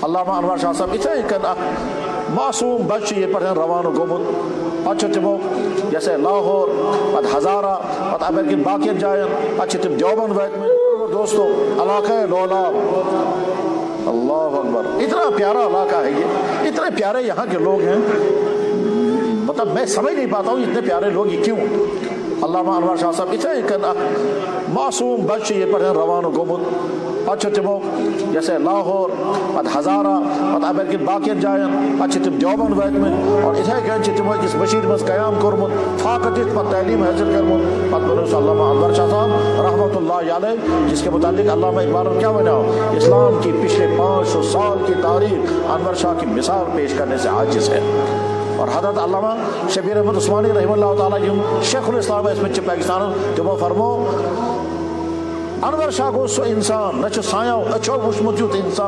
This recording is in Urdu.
علامہ انور شاہ صاحب اتھے کن معصوم بچہ یہ پڑھیں روانہ گومت پتہ تمو جیسے لاہور پتہ ہزارہ پتہ امریکن باقین جائن پتہ تم دیوبند ویت دوستو علاقہ لولاب اللہ اکبر اتنا پیارا علاقہ ہے یہ اتنے پیارے یہاں کے لوگ ہیں مطلب میں سمجھ نہیں پاتا ہوں اتنے پیارے لوگ یہ کیوں علامہ انور شاہ صاحب اتھے کن معصوم بچہ یہ پڑھیں روانہ گومت پتہ تمو جیسے لاہور پتہ ہزارہ پتہ امریکن باقین جائن پتہ تم دیوبند ویت میں اور اتھے کن تمو اس بشیر مز قیام کورمت فاقہ دت پتہ تعلیم حاصل کرمت پتہ بنو علامہ انور شاہ صاحب رحمۃ اللہ علیہ جس کے متعلق علامہ اقبال نے کیا بنا اسلام کی پچھلے 500 سال کی تاریخ انور شاہ کی مثال پیش کرنے سے عاجز ہے اور حضرت علامہ شبیر احمد عثمانی رحمہ اللہ تعالیٰ شیخ الاسلام اس میں پاکستان تمو فرمو انور شاہ گو سو انسان نہ سایو اچھو وچمت یوت انسان